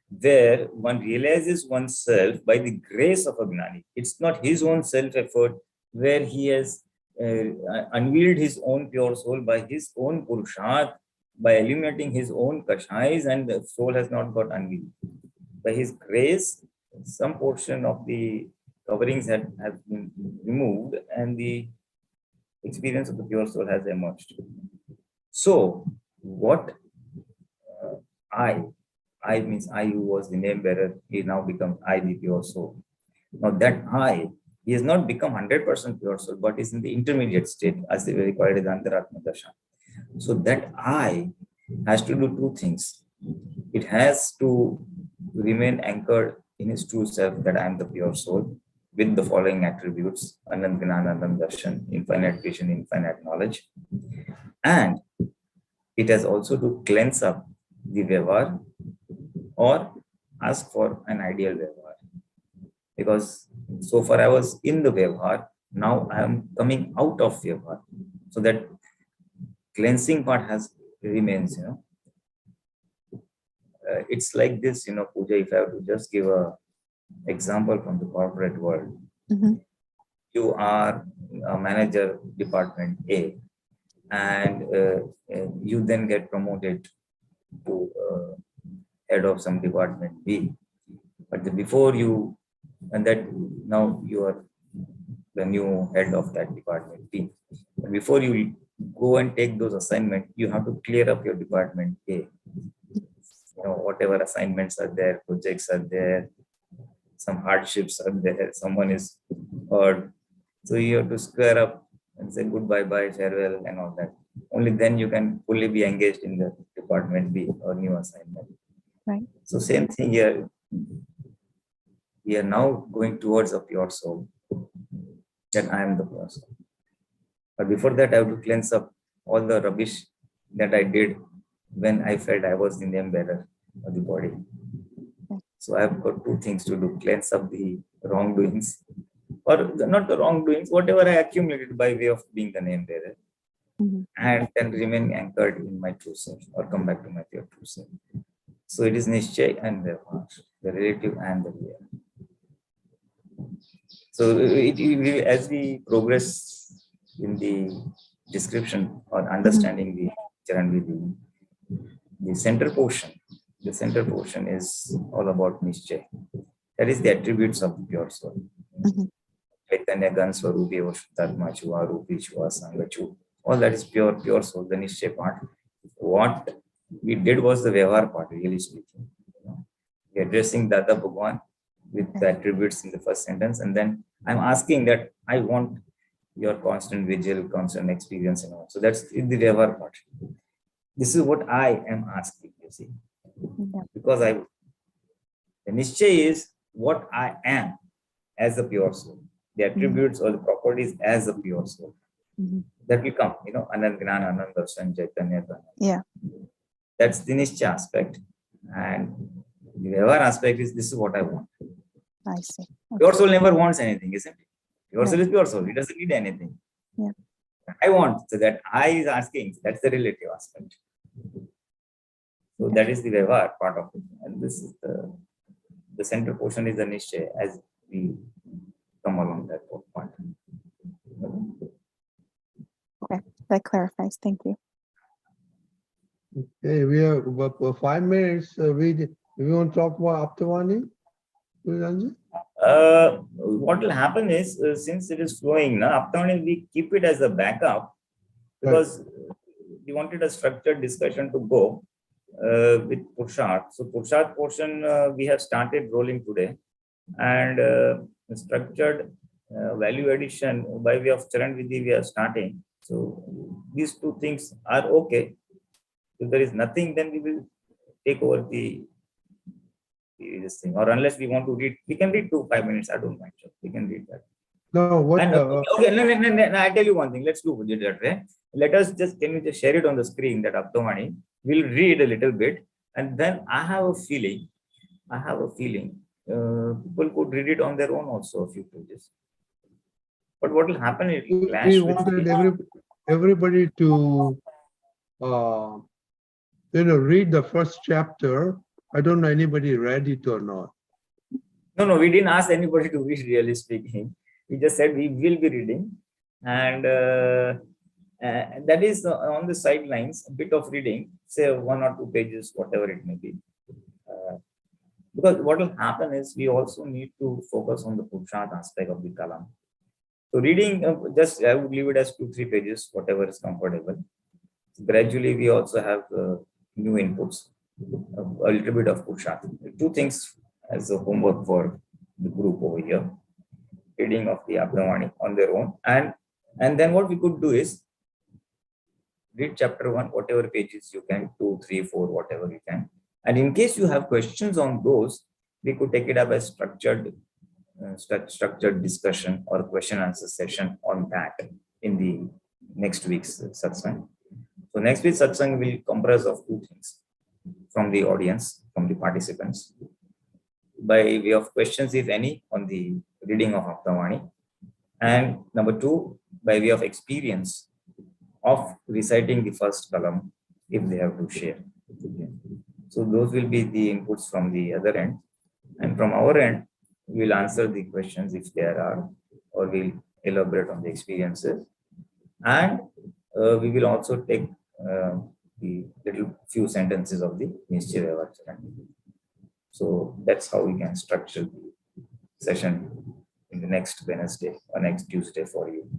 where one realizes oneself by the grace of a gnani. It's not his own self-effort, where he has unveiled his own pure soul by his own purushat, by illuminating his own kashais, and the soul has not got unveiled. By his grace, some portion of the coverings have been removed, and the experience of the pure soul has emerged. So, what I means I who was the name bearer, he now becomes I, the pure soul. Now that I, he has not become 100% pure soul, but is in the intermediate state, as they call it, the Antaratma Dasha. So that I has to do two things. It has to remain anchored in his true self, that I am the pure soul, with the following attributes: Anand Gnana, Anand Darshan, infinite vision, infinite knowledge. And it has also to cleanse up the Vyavhar or ask for an ideal Vyavhar. Because so far I was in the Vyavhar, now I am coming out of Vyavhar. So that cleansing part remains, it's like this, Pooja, if I have to just give a example from the corporate world. Mhm. You are a manager department A, and you then get promoted to head of some department B. But before you, and that now you are the new head of that department B. But before you go and take those assignments, you have to clear up your department A. Whatever assignments are there, projects are there, some hardships are there, someone is hurt. So you have to square up and say goodbye, bye, farewell, and all that. Only then you can fully be engaged in the department B or new assignment. Right. So same thing here. We are now going towards a pure soul, that I am the pure soul. But before that, I have to cleanse up all the rubbish that I did when I felt I was the name bearer of the body. So I've got two things to do: cleanse up the wrongdoings, or not the wrongdoings, whatever I accumulated by way of being the name bearer, and then remain anchored in my true self, or come back to my pure true self. So it is Nishchay and Vyavhar, the relative and the real. So as we progress in the description or understanding the Charan Vidhi, the center portion is all about Nishchay. That is the attributes of the pure soul. Chaitanya Gan Swarupi Vashutatma Chua Rupi Chua Sangachu. All that is pure soul, the Nishchay part. What we did was the Vyavhar part, really speaking. We are addressing Dada Bhagwan with the attributes in the first sentence, and then I'm asking that I want your constant vigil, constant experience, and all. So that's in the Vyavhar part. This is what I am asking, you see. Because the Nishchay is what I am as a pure soul. The attributes or the properties as a pure soul. That will come, Anand Gnana, Anand Darshan, Chaitanya. Yeah. That's the Nishchay aspect. And the Vyavhar aspect is, this is what I want. I see. Okay. Pure soul never wants anything, isn't it? Pure soul is pure soul. It doesn't need anything. Yeah. I want. So that I is asking, that's the relative aspect. So that is the Vyavhar part of it. And this is the center portion is the Nishchay as we come along that part. Okay, that clarifies. Thank you. Okay, we have about 5 minutes. We want to talk about Apt Vani, Pulinanandji? What will happen is, since it is flowing now, Apt Vani, we keep it as a backup, because we wanted a structured discussion to go with Purushat. So Purushat portion we have started rolling today, and structured value addition by way of Charan Vidhi we are starting. So these two things are okay. If there is nothing, then we will take over this thing. Or unless we want to read, we can read 5 minutes. I don't mind. We can read that. No, what? And, okay, no, I'll tell you one thing. Let's do it that way. Let us just, can you just share it on the screen, that Apt Vani? We'll read a little bit, and then I have a feeling people could read it on their own also, a few pages. But what will happen, it will We clash with wanted the, everybody to, read the first chapter. I don't know anybody read it or not. No, we didn't ask anybody to read, really speaking. We just said we will be reading. And that is on the sidelines, a bit of reading, say 1 or 2 pages, whatever it may be. Because what will happen is we also need to focus on the Purusharth aspect of the Kalam. So reading, just I would leave it as 2-3 pages, whatever is comfortable. Gradually, we also have new inputs, a little bit of Purusharth. 2 things as a homework for the group over here. Reading of the Apt Vani on their own. And then what we could do is read chapter 1, whatever pages you can, 2, 3, 4, whatever you can. And in case you have questions on those, we could take it up as structured discussion or question answer session on that in the next week's satsang. So next week's satsang will comprise of 2 things from the audience, from the participants, by way of questions, if any, on the reading of Apt Vani, and number 2, by way of experience of reciting the first Kalam, if they have to share. So those will be the inputs from the other end, and from our end, we will answer the questions if there are, or we'll elaborate on the experiences, and we will also take the little few sentences of the Nishchay Vyavhar Charan. So that's how we can structure the session in the next Wednesday or next Tuesday for you.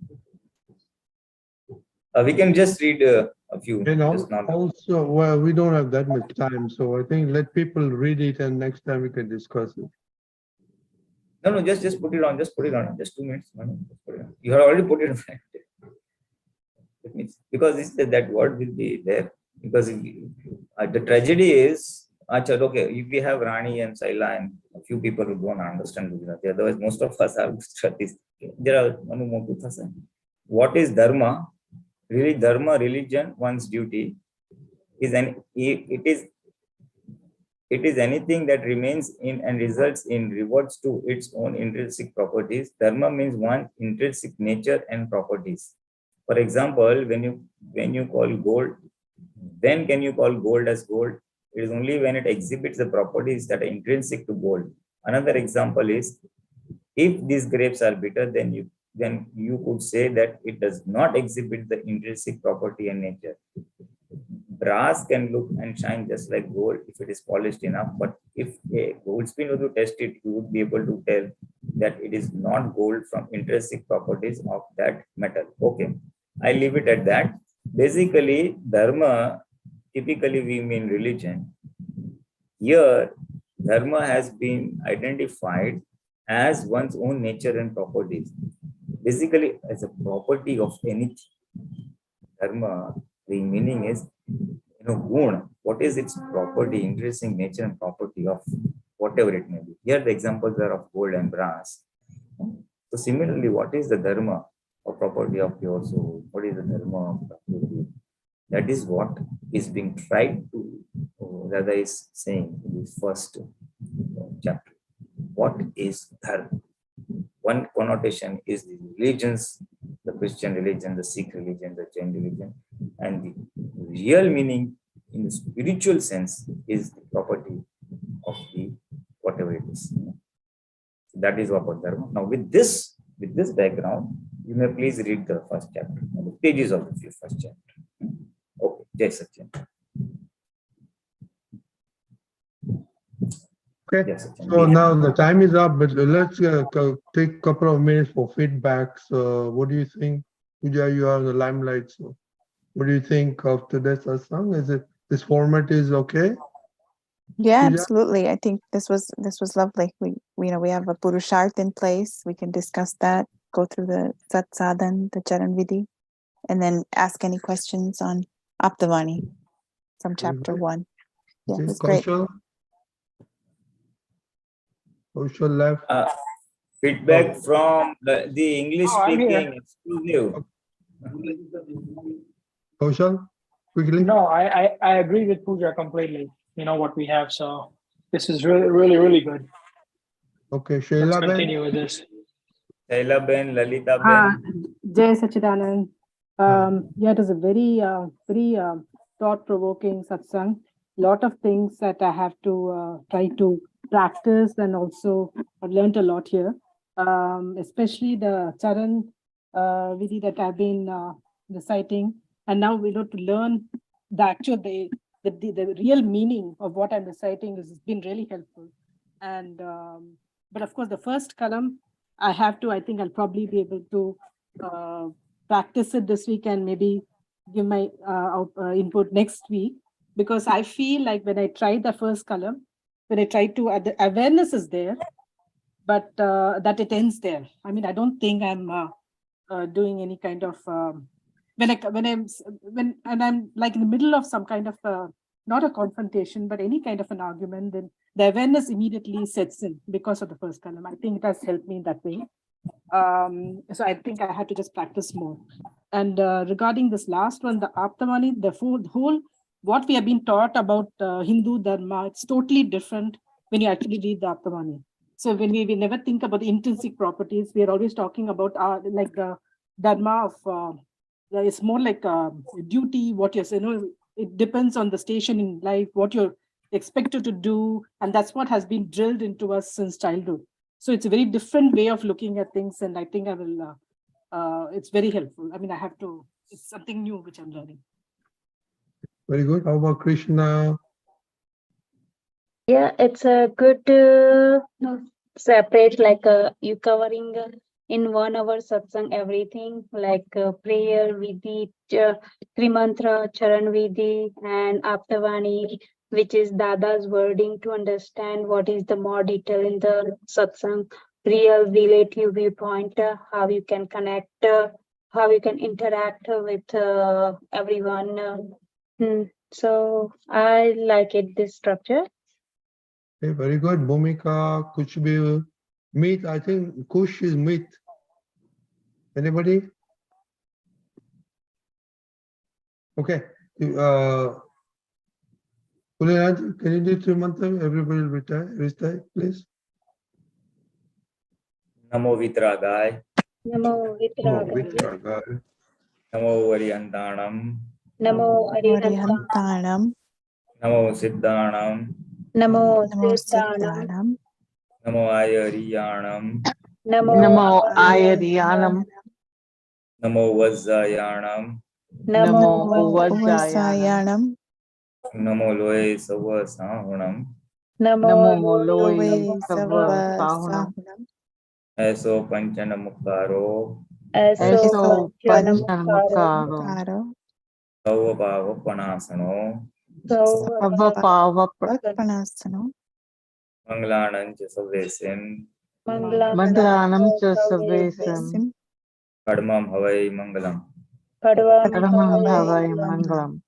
We can just read a few. And just not also, well, we don't have that much time, so I think let people read it and next time we can discuss it. No, just put it on. Just put it on. Just 2 minutes. Just put it on. You have already put it on. It means because that word will be there. Because the tragedy is, okay, if we have Rani and Saila and a few people who don't understand Gujarati, otherwise most of us are Gujaratis. There are what is dharma? Really, dharma, religion, one's duty is it is anything that remains in and results in rewards to its own intrinsic properties. Dharma means one's intrinsic nature and properties. For example, when you call gold, when can you call gold as gold? It is only when it exhibits the properties that are intrinsic to gold. Another example is, if these grapes are bitter, then you could say that it does not exhibit the intrinsic property and nature. Brass can look and shine just like gold if it is polished enough, but if a goldsmith were to test it, you would be able to tell that it is not gold from intrinsic properties of that metal. Okay, I leave it at that. Basically, dharma, typically we mean religion. Here, dharma has been identified as one's own nature and properties. Basically, as a property of anything. Dharma, the meaning is, gun, what is its property, intrinsic nature and property of whatever it may be. Here the examples are of gold and brass. So similarly, what is the dharma or property of your soul? What is the dharma of Prakriti? That is what is being tried to, Dada is saying in this first chapter. What is dharma? One connotation is the religions, the Christian religion, the Sikh religion, the Jain religion, and the real meaning in the spiritual sense is the property of the whatever it is. So that is what dharma. Now with this background, you may please read the first chapter, the pages of the first chapter. Okay, Jai Sachin. Okay, Yes, so now the time is up, but let's take a couple of minutes for feedback. So what do you think? Puja, you are the limelight. So what do you think of today's satsang? Is it, this format is okay? Yeah, Puja? absolutely. I think this was lovely. We have a Purusharth in place. We can discuss that, go through the Sat Sadhan, the Charan Vidhi, and then ask any questions on Apt Vani from chapter 1. Yeah, it's great. Kaushal left. Feedback from the English speaking exclusive. Kaushal, quickly. No, I agree with Pooja completely. What we have. So this is really, really, really good. Okay, Let's Shaila Ben. continue with this. Shaila Ben, Lalita Ben. Jai Sachidanand. Yeah, it is a very thought-provoking satsang. Lot of things that I have to try to practice, and also I've learned a lot here. Especially the Charan Vidhi that I've been reciting, and now we know to learn the actual the real meaning of what I'm reciting has been really helpful. And but of course, the first Kalam I think I'll probably be able to practice it this week and maybe give my input next week, because I feel like when I tried the first Kalam, when I tried to, the awareness is there, but that it ends there. I mean, I don't think I'm doing any kind of, when I'm like in the middle of some kind of, not a confrontation, but any kind of an argument, then the awareness immediately sets in because of the first Kalam. I think it has helped me in that way. So I think I had to just practice more. And regarding this last one, the Apt Vani, the whole, what we have been taught about Hindu Dharma, it's totally different when you actually read the Apt Vani. So when we never think about the intrinsic properties, we are always talking about like the Dharma of, it's more like a duty, what you're saying, it depends on the station in life, what you're expected to do. And that's what has been drilled into us since childhood. So it's a very different way of looking at things. And I think I will, it's very helpful. I mean, it's something new which I'm learning. Very good. How about Krishna? Yeah, it's a good separate, like you covering in 1 hour satsang everything, like prayer, Vidhi, Trimantra, Charan Vidhi, and Apt Vani, which is Dada's wording to understand what is the more detail in the satsang, real relative viewpoint, how you can connect, how you can interact with everyone. So I like it, this structure. Okay, very good. Bhumika, Kuch bhi meat. I think Kush is meat. Anybody? Okay. Pulinanandji, can you do 3 mantra? Everybody will recite, please. Namo Vitragaya. Namo Vitragaya. Vitragaya. Namo Variyantanam. Namo Arihantam. Varihantanam. Namo Siddhanam. Namo Namo Siddhanam. Siddhanam. Namo Ayariyanam. Namo Ayariyanam. Namo Vajjayanam. Namo Vasayanam. Namo Loe Savasahunam. Namo Loe Savasahunam. Savasahunam. Eso Panchana Mukaro. Eso Panchamakaro. Karo. Tava Bhava Panasano. Panasano. Manglanam Chasavesim. Mandranam Chasavesim. Kadmam Havai Mangalam. Kadamam Bhavai Mangalam.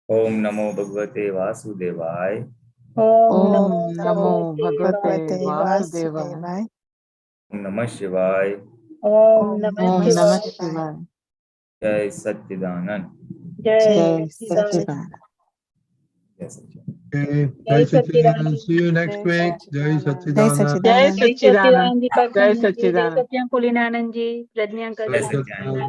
Om Namo Bhagavate Vasudevaya. Om Namo Bhagavate Vasudevaya. Om Namah Shivaya. Om Om Namah Namah Shivaya. Shivaya. Jai Satchidanand. Jai Satchidanand. Yes, Okay. Jai Jai Satchidanand. Satchidanand. See you next week. Jai Jai Satchidanand. Jai Satchidanand. Jai Satchidanand. Satchidanand. Jai Deepakanandji. Jai Satchidanand. Satyam Pulinanandji. Prajna Jai Kalam. Satchidanand.